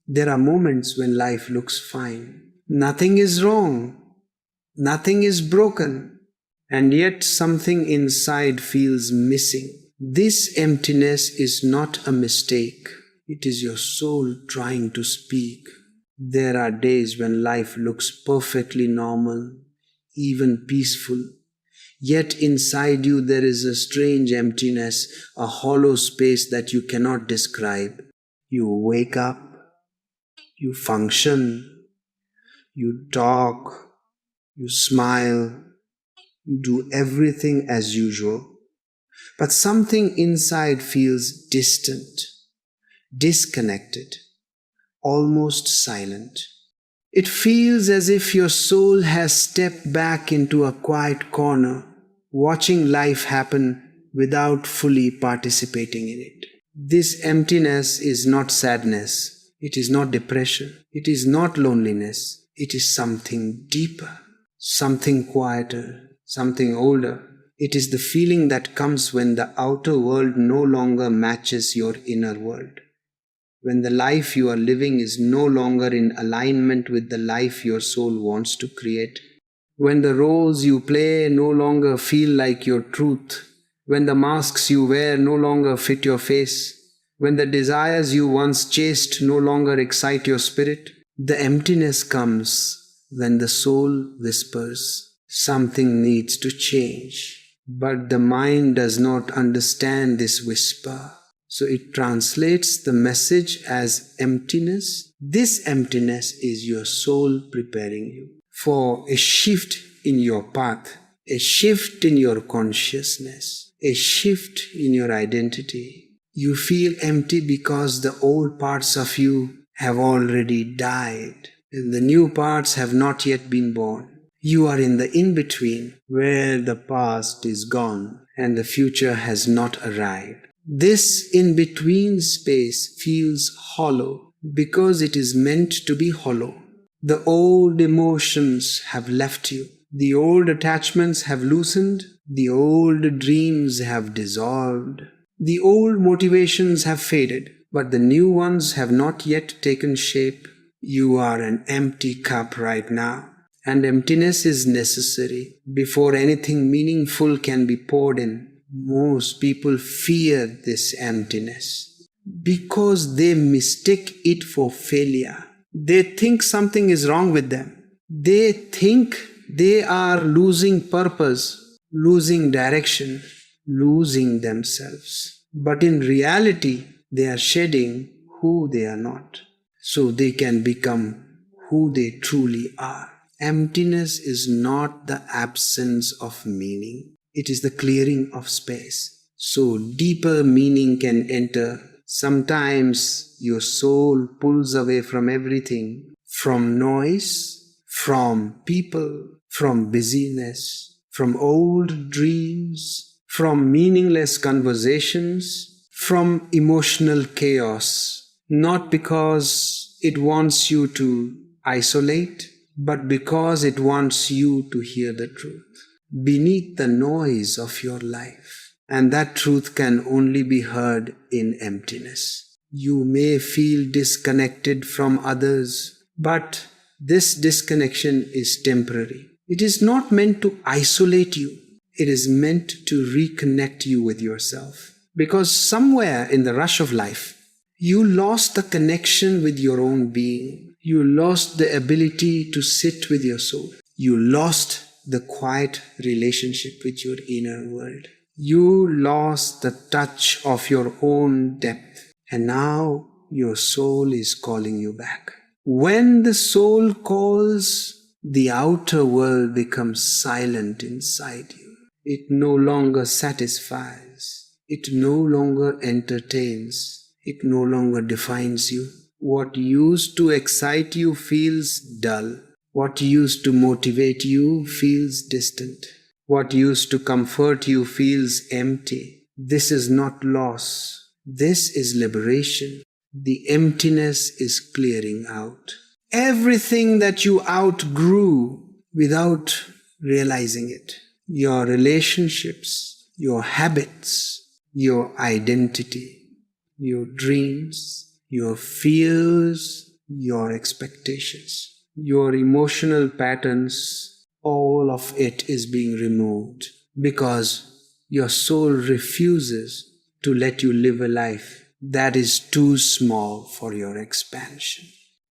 There are moments when life looks fine. Nothing is wrong. Nothing is broken. And yet something inside feels missing. This emptiness is not a mistake. It is your soul trying to speak. There are days when life looks perfectly normal, even peaceful. Yet inside you there is a strange emptiness, a hollow space that you cannot describe. You wake up, you function, you talk, you smile, you do everything as usual. But something inside feels distant, disconnected, almost silent. It feels as if your soul has stepped back into a quiet corner, watching life happen without fully participating in it. This emptiness is not sadness, it is not depression, it is not loneliness, it is something deeper, something quieter, something older. It is the feeling that comes when the outer world no longer matches your inner world. When the life you are living is no longer in alignment with the life your soul wants to create. When the roles you play no longer feel like your truth. When the masks you wear no longer fit your face. When the desires you once chased no longer excite your spirit. The emptiness comes when the soul whispers, something needs to change. But the mind does not understand this whisper. So it translates the message as emptiness. This emptiness is your soul preparing you for a shift in your path, a shift in your consciousness, a shift in your identity. You feel empty because the old parts of you have already died, and the new parts have not yet been born. You are in the in-between, where the past is gone and the future has not arrived. This in-between space feels hollow because it is meant to be hollow. The old emotions have left you. The old attachments have loosened. The old dreams have dissolved. The old motivations have faded, but the new ones have not yet taken shape. You are an empty cup right now, and emptiness is necessary before anything meaningful can be poured in. Most people fear this emptiness because they mistake it for failure. They think something is wrong with them. They think they are losing purpose, losing direction, losing themselves. But in reality, they are shedding who they are not, so they can become who they truly are. Emptiness is not the absence of meaning. It is the clearing of space, so deeper meaning can enter. Sometimes your soul pulls away from everything, from noise, from people, from busyness, from old dreams, from meaningless conversations, from emotional chaos, not because it wants you to isolate, but because it wants you to hear the truth beneath the noise of your life. And that truth can only be heard in emptiness. You may feel disconnected from others, but this disconnection is temporary. It is not meant to isolate you. It is meant to reconnect you with yourself. Because somewhere in the rush of life, you lost the connection with your own being. You lost the ability to sit with your soul. You lost the quiet relationship with your inner world. You lost the touch of your own depth, and now your soul is calling you back. When the soul calls, the outer world becomes silent inside you. It no longer satisfies. It no longer entertains. It no longer defines you. What used to excite you feels dull. What used to motivate you feels distant. What used to comfort you feels empty. This is not loss. This is liberation. The emptiness is clearing out. Everything that you outgrew without realizing it. Your relationships, your habits, your identity, your dreams, your fears, your expectations, your emotional patterns, all of it is being removed because your soul refuses to let you live a life that is too small for your expansion.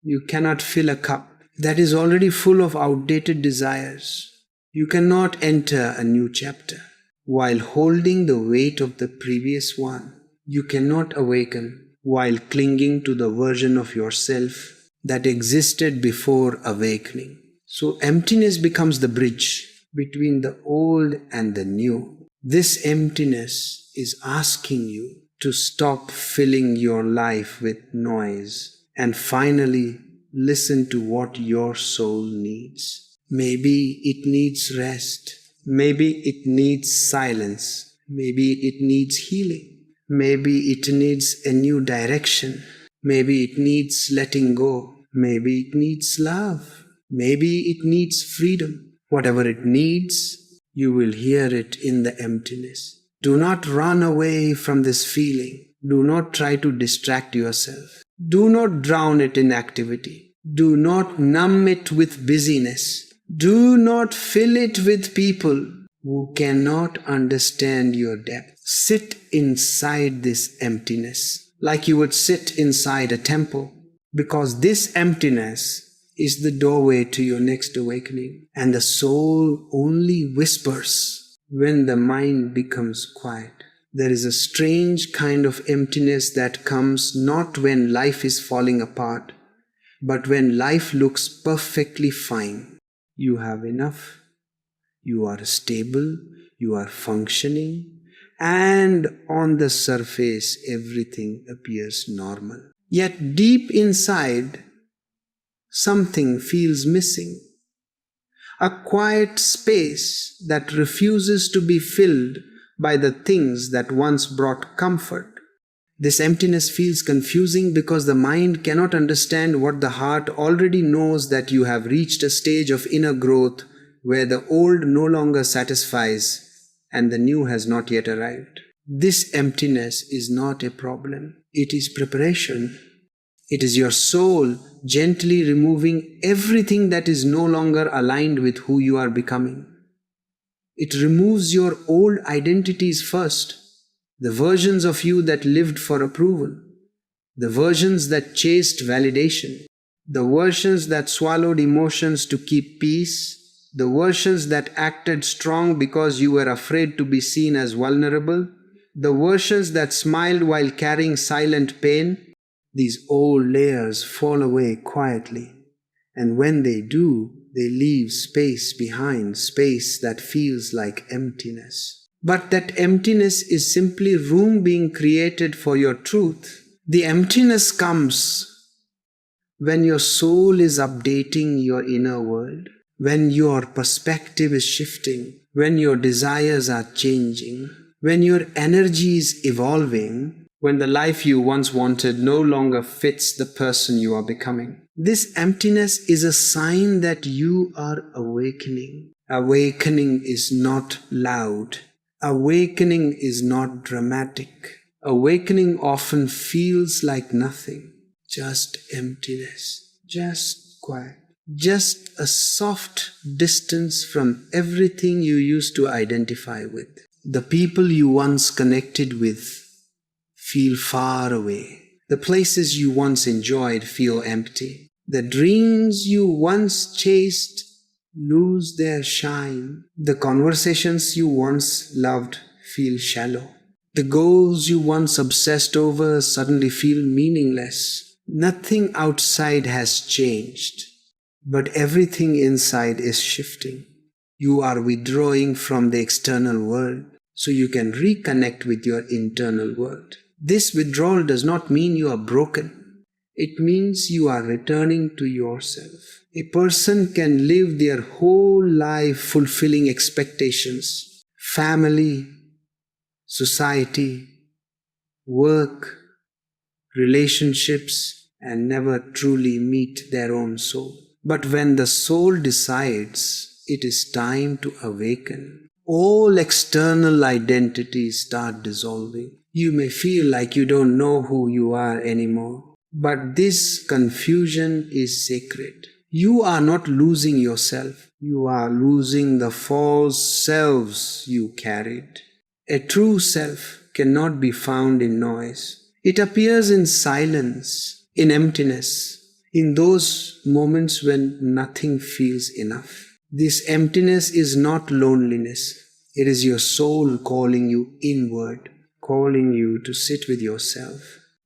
You cannot fill a cup that is already full of outdated desires. You cannot enter a new chapter while holding the weight of the previous one. You cannot awaken while clinging to the version of yourself that existed before awakening. So emptiness becomes the bridge between the old and the new. This emptiness is asking you to stop filling your life with noise and finally listen to what your soul needs. Maybe it needs rest. Maybe it needs silence. Maybe it needs healing. Maybe it needs a new direction. Maybe it needs letting go. Maybe it needs love. Maybe it needs freedom. Whatever it needs, you will hear it in the emptiness. Do not run away from this feeling. Do not try to distract yourself. Do not drown it in activity. Do not numb it with busyness. Do not fill it with people who cannot understand your depth. Sit inside this emptiness like you would sit inside a temple, because this emptiness is the doorway to your next awakening, and the soul only whispers when the mind becomes quiet. There is a strange kind of emptiness that comes not when life is falling apart, but when life looks perfectly fine. You have enough, you are stable, you are functioning, and on the surface everything appears normal. Yet deep inside, something feels missing. A quiet space that refuses to be filled by the things that once brought comfort. This emptiness feels confusing because the mind cannot understand what the heart already knows, that you have reached a stage of inner growth where the old no longer satisfies and the new has not yet arrived. This emptiness is not a problem. It is preparation. It is your soul gently removing everything that is no longer aligned with who you are becoming. It removes your old identities first, the versions of you that lived for approval, the versions that chased validation, the versions that swallowed emotions to keep peace, the versions that acted strong because you were afraid to be seen as vulnerable, the versions that smiled while carrying silent pain. These old layers fall away quietly, and when they do, they leave space behind, space that feels like emptiness. But that emptiness is simply room being created for your truth. The emptiness comes when your soul is updating your inner world, when your perspective is shifting, when your desires are changing, when your energy is evolving, when the life you once wanted no longer fits the person you are becoming. This emptiness is a sign that you are awakening. Awakening is not loud. Awakening is not dramatic. Awakening often feels like nothing, just emptiness, just quiet, just a soft distance from everything you used to identify with. The people you once connected with feel far away. The places you once enjoyed feel empty. The dreams you once chased lose their shine. The conversations you once loved feel shallow. The goals you once obsessed over suddenly feel meaningless. Nothing outside has changed, but everything inside is shifting. You are withdrawing from the external world so you can reconnect with your internal world. This withdrawal does not mean you are broken. It means you are returning to yourself. A person can live their whole life fulfilling expectations, family, society, work, relationships, and never truly meet their own soul. But when the soul decides it is time to awaken, all external identities start dissolving. You may feel like you don't know who you are anymore. But this confusion is sacred. You are not losing yourself. You are losing the false selves you carried. A true self cannot be found in noise. It appears in silence, in emptiness, in those moments when nothing feels enough. This emptiness is not loneliness. It is your soul calling you inward, calling you to sit with yourself,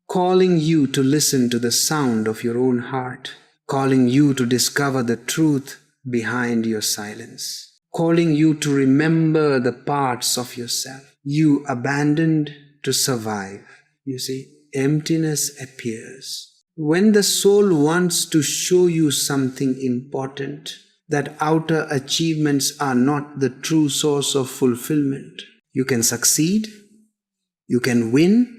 calling you to listen to the sound of your own heart, calling you to discover the truth behind your silence, calling you to remember the parts of yourself you abandoned to survive. You see, emptiness appears when the soul wants to show you something important, that outer achievements are not the true source of fulfillment. You can succeed, you can win,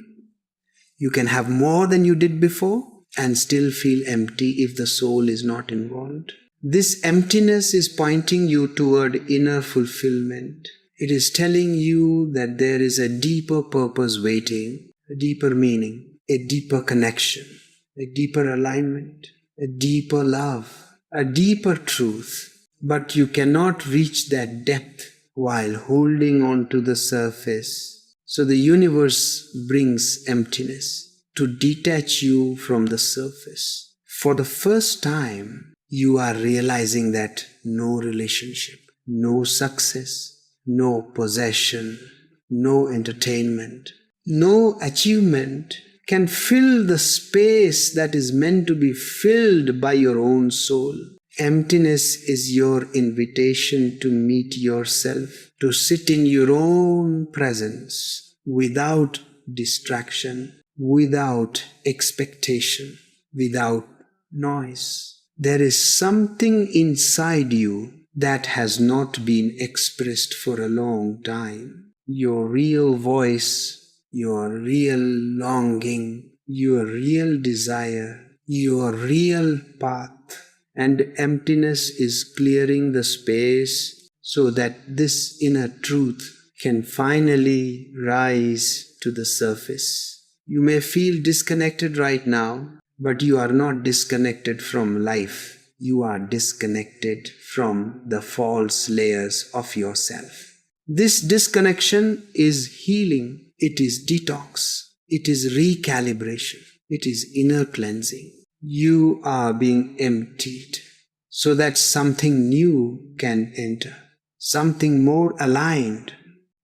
you can have more than you did before, and still feel empty if the soul is not involved. This emptiness is pointing you toward inner fulfillment. It is telling you that there is a deeper purpose waiting, a deeper meaning, a deeper connection, a deeper alignment, a deeper love, a deeper truth. But you cannot reach that depth while holding on to the surface. So the universe brings emptiness to detach you from the surface. For the first time, you are realizing that no relationship, no success, no possession, no entertainment, no achievement can fill the space that is meant to be filled by your own soul. Emptiness is your invitation to meet yourself, to sit in your own presence without distraction, without expectation, without noise. There is something inside you that has not been expressed for a long time. Your real voice, your real longing, your real desire, your real path. And emptiness is clearing the space so that this inner truth can finally rise to the surface. You may feel disconnected right now, but you are not disconnected from life. You are disconnected from the false layers of yourself. This disconnection is healing. It is detox. It is recalibration. It is inner cleansing. You are being emptied so that something new can enter, something more aligned,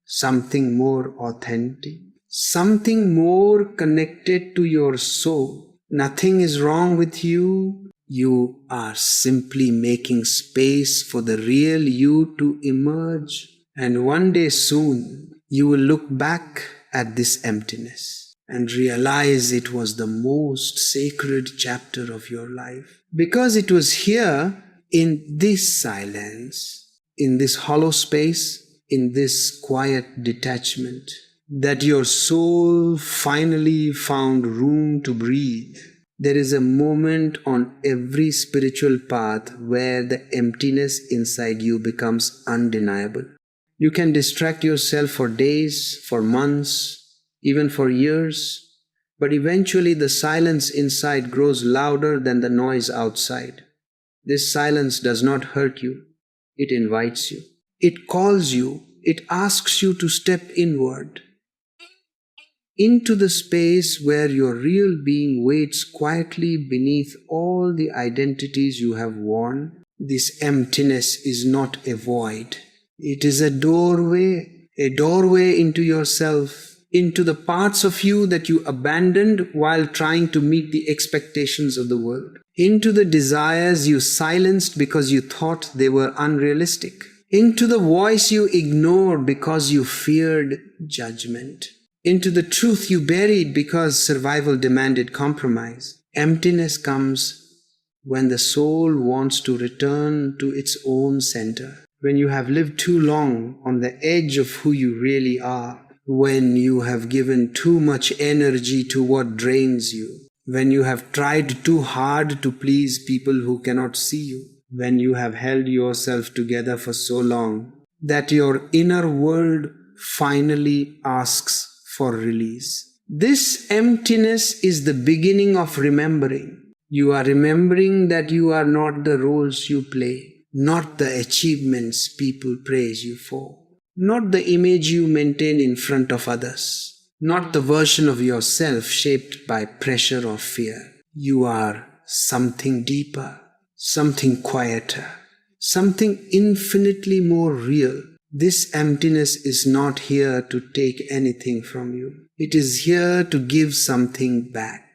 something more authentic, something more connected to your soul. Nothing is wrong with you. You are simply making space for the real you to emerge. And one day soon, you will look back at this emptiness and realize it was the most sacred chapter of your life. Because it was here, in this silence, in this hollow space, in this quiet detachment, that your soul finally found room to breathe. There is a moment on every spiritual path where the emptiness inside you becomes undeniable. You can distract yourself for days, for months, even for years, but eventually the silence inside grows louder than the noise outside. This silence does not hurt you. It invites you. It calls you. It asks you to step inward into the space where your real being waits quietly beneath all the identities you have worn. This emptiness is not a void. It is a doorway into yourself, into the parts of you that you abandoned while trying to meet the expectations of the world, into the desires you silenced because you thought they were unrealistic, into the voice you ignored because you feared judgment, into the truth you buried because survival demanded compromise. Emptiness comes when the soul wants to return to its own center, when you have lived too long on the edge of who you really are, when you have given too much energy to what drains you, when you have tried too hard to please people who cannot see you, when you have held yourself together for so long that your inner world finally asks for release. This emptiness is the beginning of remembering. You are remembering that you are not the roles you play, not the achievements people praise you for, not the image you maintain in front of others, not the version of yourself shaped by pressure or fear. You are something deeper, something quieter, something infinitely more real. This emptiness is not here to take anything from you. It is here to give something back.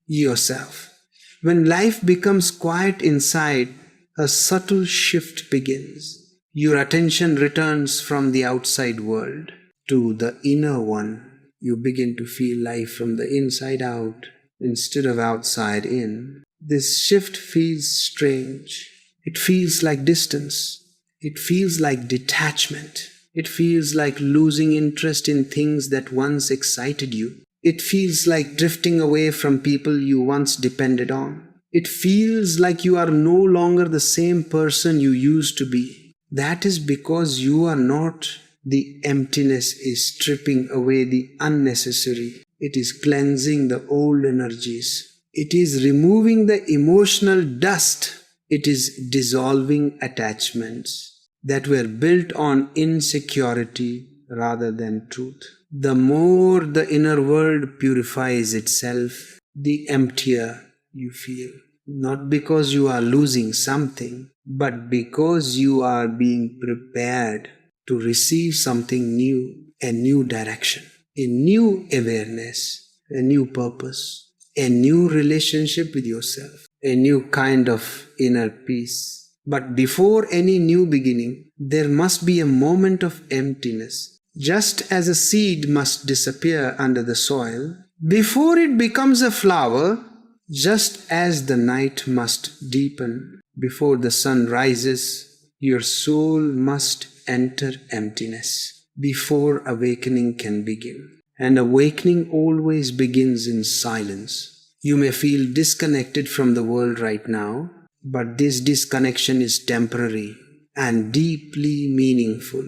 Yourself. When life becomes quiet inside, a subtle shift begins. Your attention returns from the outside world to the inner one. You begin to feel life from the inside out instead of outside in. This shift feels strange. It feels like distance. It feels like detachment. It feels like losing interest in things that once excited you. It feels like drifting away from people you once depended on. It feels like you are no longer the same person you used to be. That is because you are not. The emptiness is stripping away the unnecessary. It is cleansing the old energies. It is removing the emotional dust. It is dissolving attachments that were built on insecurity rather than truth. The more the inner world purifies itself, the emptier you feel. Not because you are losing something, but because you are being prepared to receive something new, a new direction, a new awareness, a new purpose, a new relationship with yourself, a new kind of inner peace. But before any new beginning, there must be a moment of emptiness. Just as a seed must disappear under the soil, before it becomes a flower, just as the night must deepen before the sun rises, your soul must enter emptiness before awakening can begin. And awakening always begins in silence. You may feel disconnected from the world right now, but this disconnection is temporary and deeply meaningful.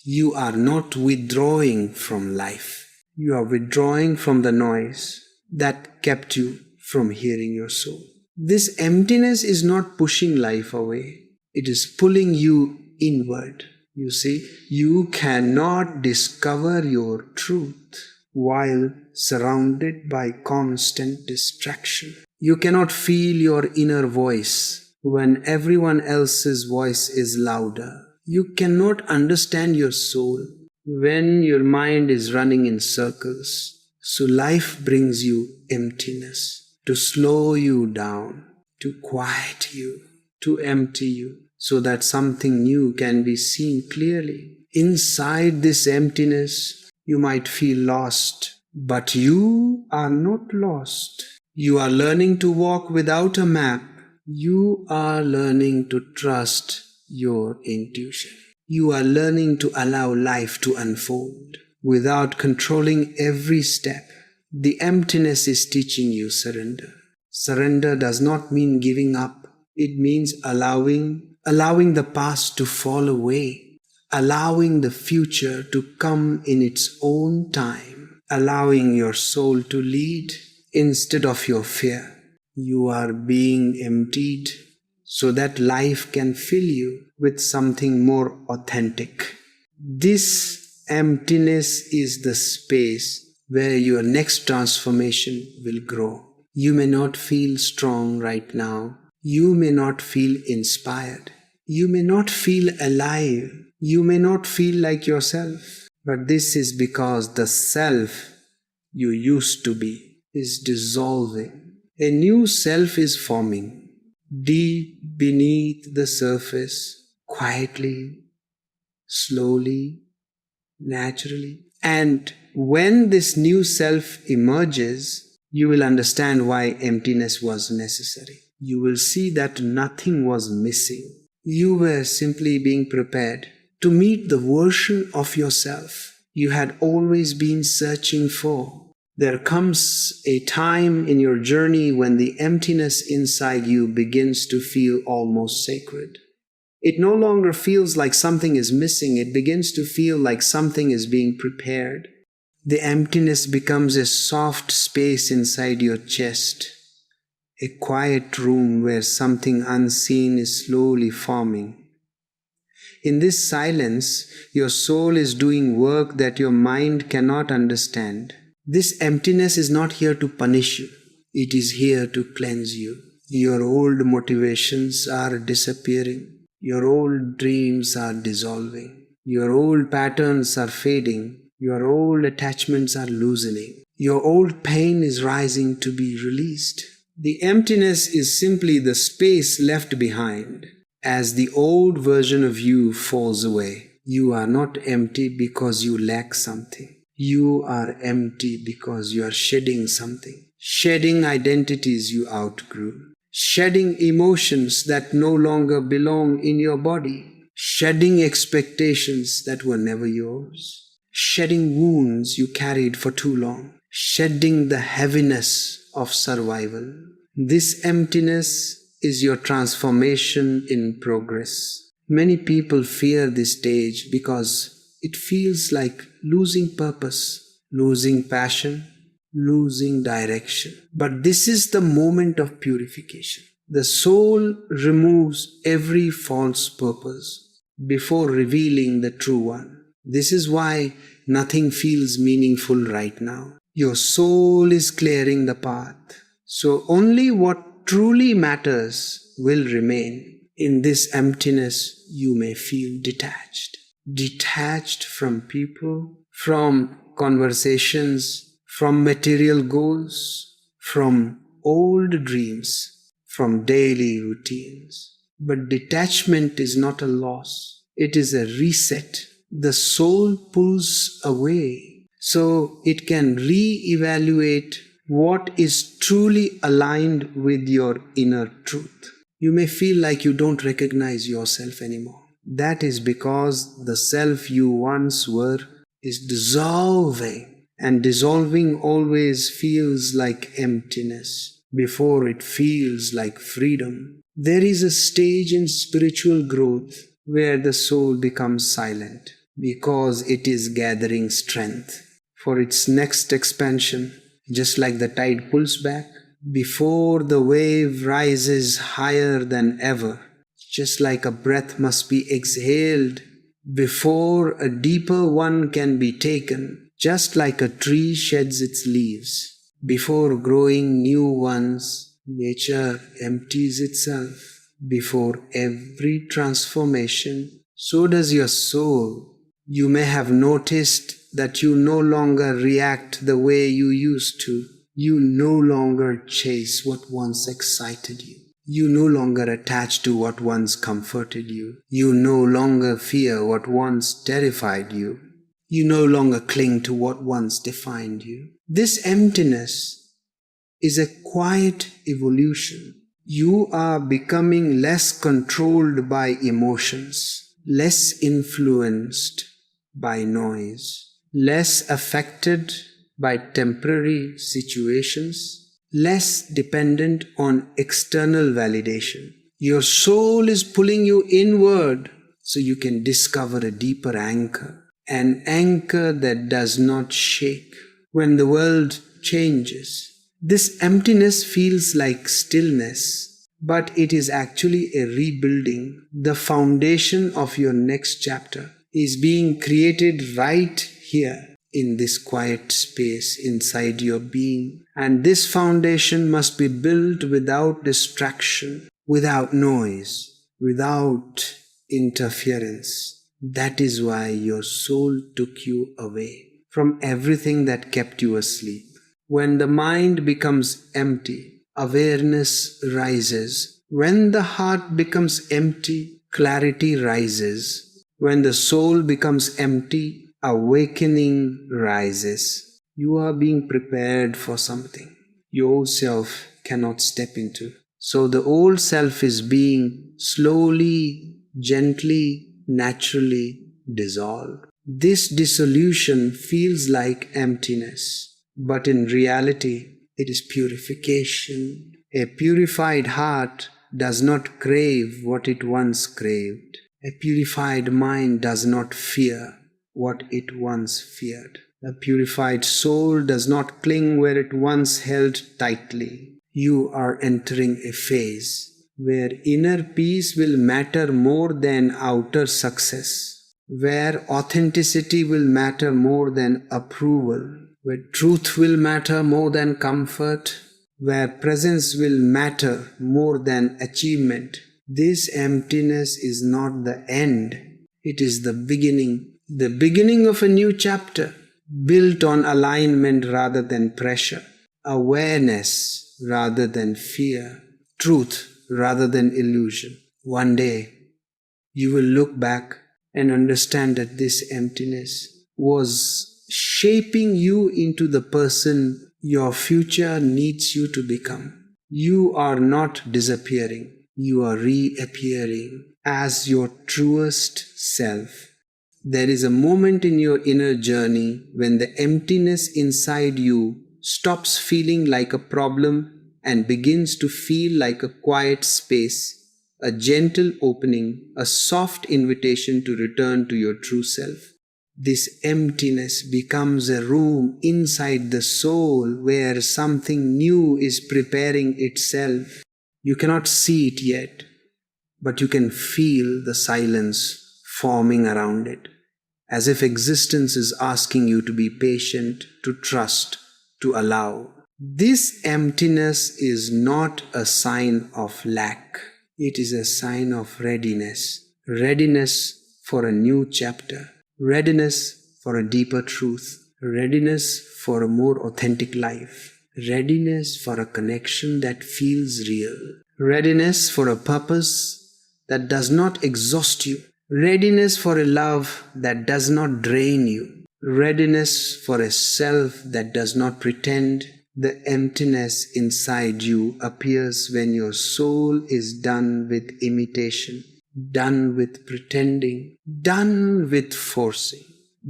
You are not withdrawing from life. You are withdrawing from the noise that kept you from hearing your soul. This emptiness is not pushing life away. It is pulling you inward. You see, you cannot discover your truth while surrounded by constant distraction. You cannot feel your inner voice when everyone else's voice is louder. You cannot understand your soul when your mind is running in circles. So life brings you emptiness to slow you down, to quiet you, to empty you, so that something new can be seen clearly. Inside this emptiness, you might feel lost, but you are not lost. You are learning to walk without a map. You are learning to trust your intuition. You are learning to allow life to unfold without controlling every step. The emptiness is teaching you surrender. Surrender does not mean giving up. It means allowing the past to fall away, allowing the future to come in its own time, allowing your soul to lead instead of your fear. You are being emptied so that life can fill you with something more authentic. This emptiness is the space where your next transformation will grow. You may not feel strong right now. You may not feel inspired. You may not feel alive. You may not feel like yourself. But this is because the self you used to be is dissolving. A new self is forming deep beneath the surface, quietly, slowly, naturally. And when this new self emerges, you will understand why emptiness was necessary. You will see that nothing was missing. You were simply being prepared to meet the version of yourself you had always been searching for. There comes a time in your journey when the emptiness inside you begins to feel almost sacred. It no longer feels like something is missing. It begins to feel like something is being prepared. The emptiness becomes a soft space inside your chest, a quiet room where something unseen is slowly forming. In this silence, your soul is doing work that your mind cannot understand. This emptiness is not here to punish you. It is here to cleanse you. Your old motivations are disappearing. Your old dreams are dissolving. Your old patterns are fading. Your old attachments are loosening. Your old pain is rising to be released. The emptiness is simply the space left behind as the old version of you falls away. You are not empty because you lack something. You are empty because you are shedding something. Shedding identities you outgrew. Shedding emotions that no longer belong in your body. Shedding expectations that were never yours. Shedding wounds you carried for too long. Shedding the heaviness of survival. This emptiness is your transformation in progress. Many people fear this stage because it feels like losing purpose, losing passion, losing direction. But this is the moment of purification. The soul removes every false purpose before revealing the true one. This is why nothing feels meaningful right now. Your soul is clearing the path. So only what truly matters will remain. In this emptiness, you may feel detached. Detached from people, from conversations, from material goals, from old dreams, from daily routines. But detachment is not a loss. It is a reset. The soul pulls away so it can re-evaluate what is truly aligned with your inner truth. You may feel like you don't recognize yourself anymore. That is because the self you once were is dissolving, and dissolving always feels like emptiness before it feels like freedom. There is a stage in spiritual growth where the soul becomes silent because it is gathering strength for its next expansion. Just like the tide pulls back before the wave rises higher than ever, just like a breath must be exhaled before a deeper one can be taken, just like a tree sheds its leaves before growing new ones, nature empties itself before every transformation. So does your soul. You may have noticed that you no longer react the way you used to. You no longer chase what once excited you. You no longer attach to what once comforted you. You no longer fear what once terrified you. You no longer cling to what once defined you. This emptiness is a quiet evolution. You are becoming less controlled by emotions, less influenced by noise, less affected by temporary situations, less dependent on external validation. Your soul is pulling you inward so you can discover a deeper anchor, an anchor that does not shake when the world changes. This emptiness feels like stillness, but it is actually a rebuilding. The foundation of your next chapter is being created right here in this quiet space inside your being. And this foundation must be built without distraction, without noise, without interference. That is why your soul took you away from everything that kept you asleep. When the mind becomes empty, awareness rises. When the heart becomes empty, clarity rises. When the soul becomes empty, awakening rises. You are being prepared for something your old self cannot step into. So the old self is being slowly, gently, naturally dissolved. This dissolution feels like emptiness, but in reality, it is purification. A purified heart does not crave what it once craved. A purified mind does not fear what it once feared. A purified soul does not cling where it once held tightly. You are entering a phase where inner peace will matter more than outer success, where authenticity will matter more than approval, where truth will matter more than comfort, where presence will matter more than achievement. This emptiness is not the end, it is the beginning of a new chapter, built on alignment rather than pressure, awareness rather than fear, truth rather than illusion. One day, you will look back and understand that this emptiness was shaping you into the person your future needs you to become. You are not disappearing, you are reappearing as your truest self. There is a moment in your inner journey when the emptiness inside you stops feeling like a problem and begins to feel like a quiet space, a gentle opening, a soft invitation to return to your true self. This emptiness becomes a room inside the soul where something new is preparing itself. You cannot see it yet, but you can feel the silence forming around it, as if existence is asking you to be patient, to trust, to allow. This emptiness is not a sign of lack. It is a sign of readiness. Readiness for a new chapter. Readiness for a deeper truth. Readiness for a more authentic life. Readiness for a connection that feels real. Readiness for a purpose that does not exhaust you. Readiness for a love that does not drain you. Readiness for a self that does not pretend. The emptiness inside you appears when your soul is done with imitation, done with pretending, done with forcing,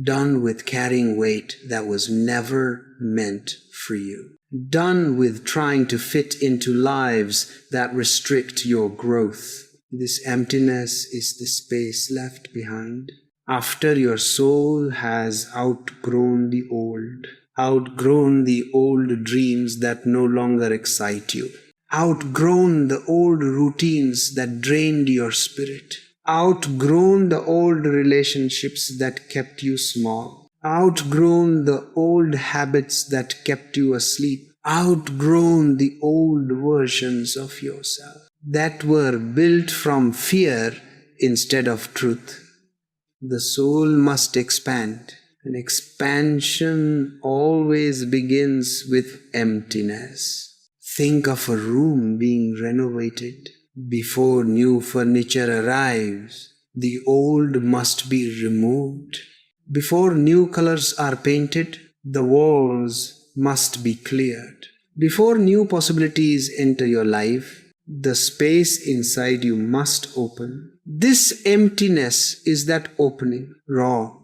done with carrying weight that was never meant for you, done with trying to fit into lives that restrict your growth. This emptiness is the space left behind after your soul has outgrown the old dreams that no longer excite you, outgrown the old routines that drained your spirit, outgrown the old relationships that kept you small, outgrown the old habits that kept you asleep, outgrown the old versions of yourself that were built from fear instead of truth. The soul must expand, and expansion always begins with emptiness. Think of a room being renovated. Before new furniture arrives, the old must be removed. Before new colors are painted, the walls must be cleared. Before new possibilities enter your life, the space inside you must open. This emptiness is that opening, raw,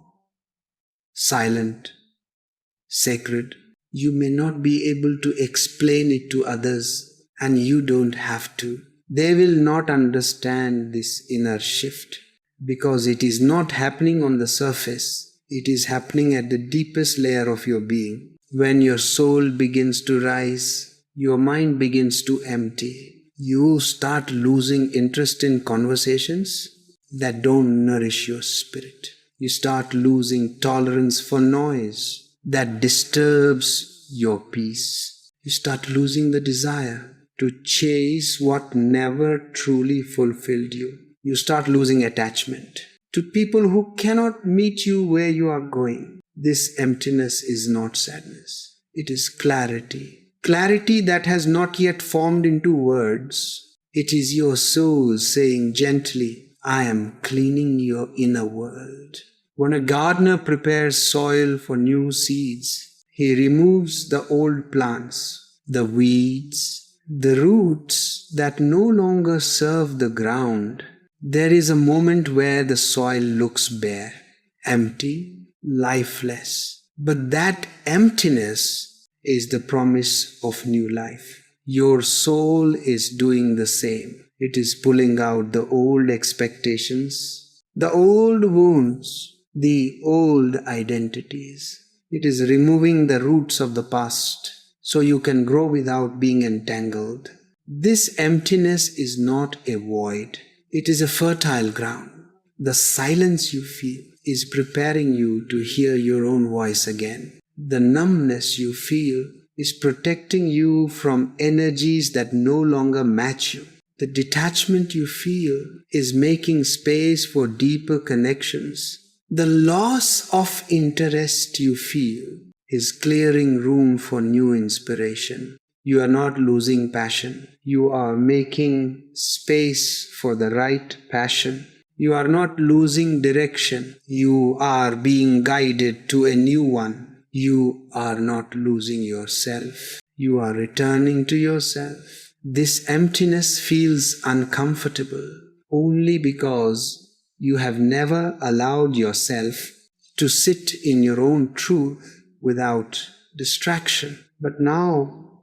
silent, sacred. You may not be able to explain it to others, and you don't have to. They will not understand this inner shift because it is not happening on the surface. It is happening at the deepest layer of your being. When your soul begins to rise, your mind begins to empty. You start losing interest in conversations that don't nourish your spirit. You start losing tolerance for noise that disturbs your peace. You start losing the desire to chase what never truly fulfilled you. You start losing attachment to people who cannot meet you where you are going. This emptiness is not sadness. It is clarity. Clarity that has not yet formed into words. It is your soul saying gently, I am cleaning your inner world. When a gardener prepares soil for new seeds, he removes the old plants, the weeds, the roots that no longer serve the ground. There is a moment where the soil looks bare, empty, lifeless. But that emptiness is the promise of new life. Your soul is doing the same. It is pulling out the old expectations, the old wounds, the old identities. It is removing the roots of the past so you can grow without being entangled. This emptiness is not a void. It is a fertile ground. The silence you feel is preparing you to hear your own voice again. The numbness you feel is protecting you from energies that no longer match you. The detachment you feel is making space for deeper connections. The loss of interest you feel is clearing room for new inspiration. You are not losing passion. You are making space for the right passion. You are not losing direction. You are being guided to a new one. You are not losing yourself. You are returning to yourself. This emptiness feels uncomfortable only because you have never allowed yourself to sit in your own truth without distraction. But now,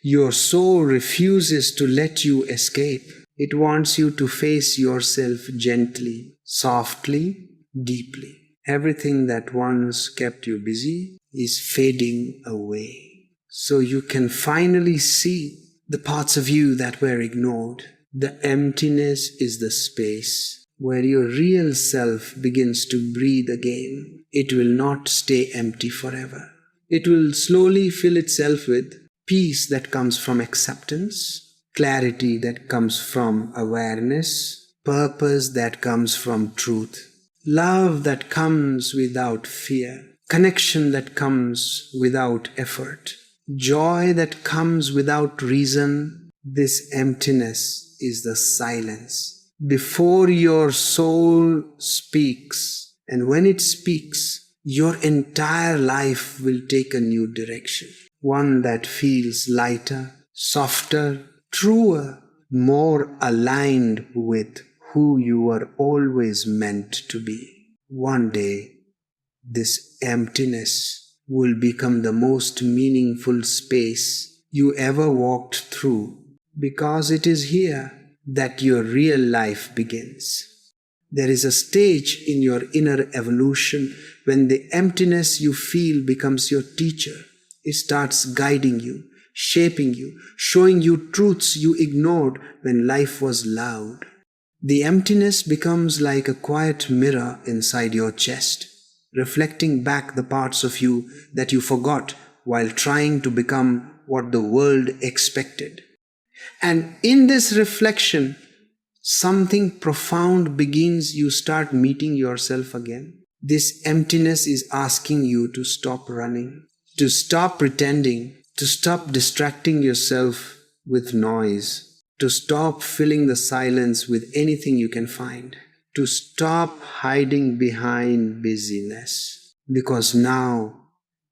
your soul refuses to let you escape. It wants you to face yourself gently, softly, deeply. Everything that once kept you busy is fading away. So you can finally see the parts of you that were ignored. The emptiness is the space where your real self begins to breathe again. It will not stay empty forever. It will slowly fill itself with peace that comes from acceptance, clarity that comes from awareness, purpose that comes from truth, love that comes without fear, connection that comes without effort, joy that comes without reason. This emptiness is the silence before your soul speaks, and when it speaks, your entire life will take a new direction. One that feels lighter, softer, truer, more aligned with who you were always meant to be. One day, this emptiness will become the most meaningful space you ever walked through, because it is here that your real life begins. There is a stage in your inner evolution when the emptiness you feel becomes your teacher. It starts guiding you, shaping you, showing you truths you ignored when life was loud. The emptiness becomes like a quiet mirror inside your chest, reflecting back the parts of you that you forgot while trying to become what the world expected. And in this reflection, something profound begins. You start meeting yourself again. This emptiness is asking you to stop running, to stop pretending, to stop distracting yourself with noise, to stop filling the silence with anything you can find, to stop hiding behind busyness. Because now,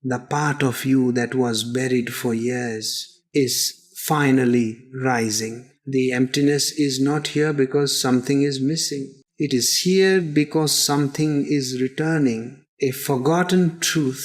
the part of you that was buried for years is finally rising. The emptiness is not here because something is missing. It is here because something is returning. A forgotten truth,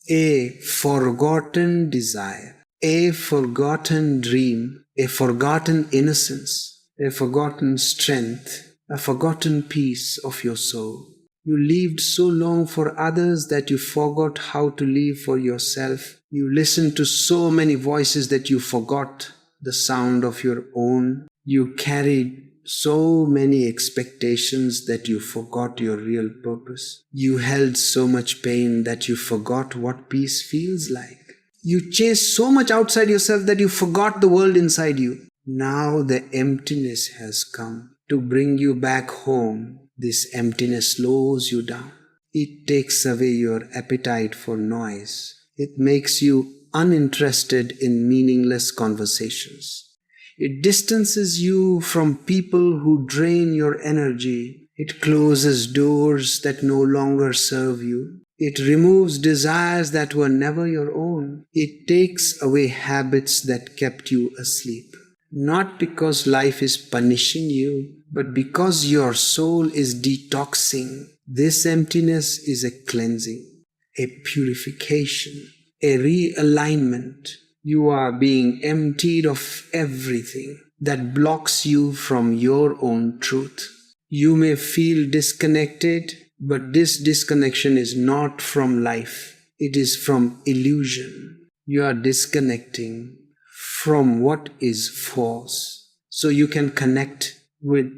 a forgotten desire, a forgotten dream, a forgotten innocence, a forgotten strength, a forgotten piece of your soul. You lived so long for others that you forgot how to live for yourself. You listened to so many voices that you forgot the sound of your own. You carried so many expectations that you forgot your real purpose. You held so much pain that you forgot what peace feels like. You chased so much outside yourself that you forgot the world inside you. Now the emptiness has come to bring you back home. This emptiness slows you down. It takes away your appetite for noise. It makes you uninterested in meaningless conversations. It distances you from people who drain your energy. It closes doors that no longer serve you. It removes desires that were never your own. It takes away habits that kept you asleep. Not because life is punishing you, but because your soul is detoxing. This emptiness is a cleansing, a purification, a realignment. You are being emptied of everything that blocks you from your own truth. You may feel disconnected, but this disconnection is not from life. It is from illusion. You are disconnecting from what is false, so you can connect with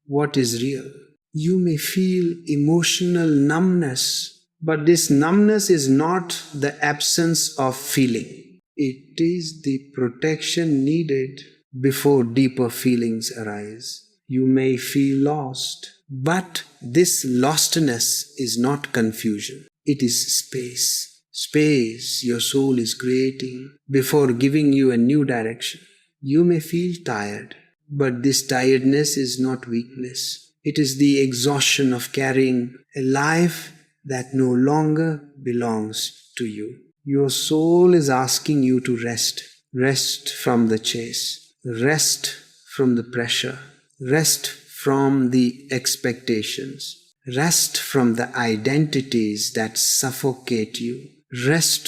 what is real. You may feel emotional numbness, but this numbness is not the absence of feeling. It is the protection needed before deeper feelings arise. You may feel lost, but this lostness is not confusion. It is space. Space your soul is creating before giving you a new direction. You may feel tired, but this tiredness is not weakness. It is the exhaustion of carrying a life that no longer belongs to you. Your soul is asking you to rest. Rest from the chase. Rest from the pressure. Rest from the expectations. Rest from the identities that suffocate you. Rest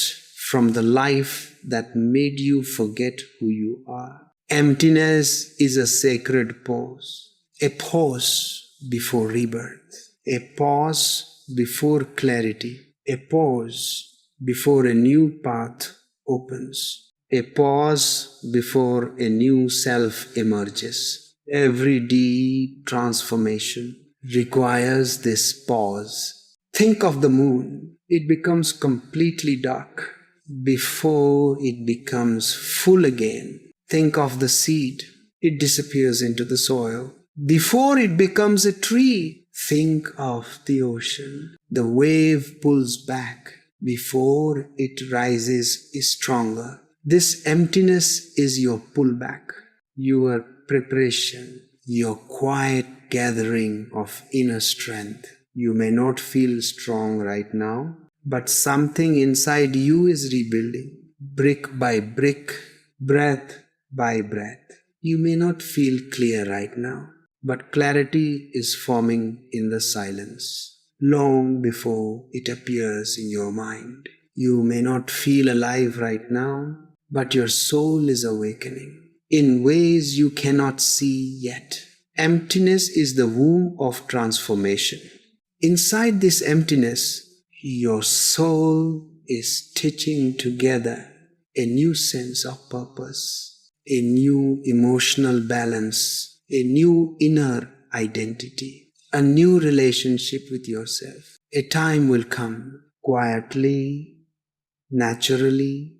from the life that made you forget who you are. Emptiness is a sacred pause. A pause before rebirth. A pause before clarity. A pause before a new path opens. A pause before a new self emerges. Every deep transformation requires this pause. Think of the moon. It becomes completely dark before it becomes full again. Think of the seed. It disappears into the soil before it becomes a tree. Think of the ocean. The wave pulls back before it rises stronger. This emptiness is your pullback, your preparation, your quiet gathering of inner strength. You may not feel strong right now, but something inside you is rebuilding, brick by brick, breath by breath. You may not feel clear right now, but clarity is forming in the silence, long before it appears in your mind. You may not feel alive right now, but your soul is awakening in ways you cannot see yet. Emptiness is the womb of transformation. Inside this emptiness, your soul is stitching together a new sense of purpose, a new emotional balance, a new inner identity, a new relationship with yourself. A time will come quietly, naturally,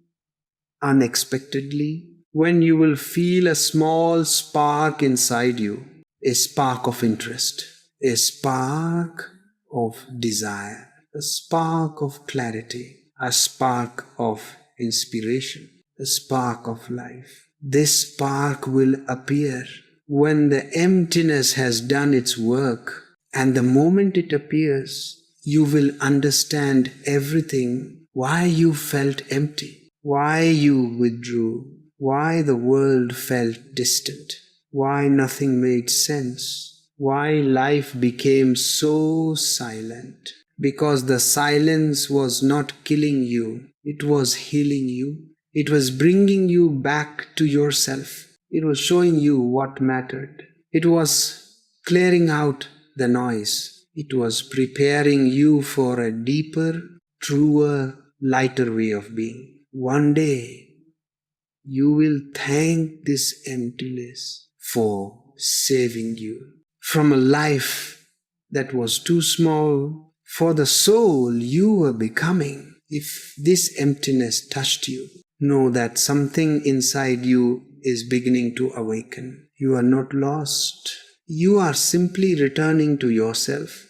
unexpectedly, when you will feel a small spark inside you, a spark of interest, a spark of desire, a spark of clarity, a spark of inspiration, a spark of life. This spark will appear when the emptiness has done its work, and the moment it appears, you will understand everything, why you felt empty, why you withdrew, why the world felt distant, why nothing made sense, why life became so silent. Because the silence was not killing you, it was healing you. It was bringing you back to yourself. It was showing you what mattered. It was clearing out the noise. It was preparing you for a deeper, truer, lighter way of being. One day, you will thank this emptiness for saving you from a life that was too small for the soul you were becoming. If this emptiness touched you, know that something inside you is beginning to awaken. You are not lost. You are simply returning to yourself.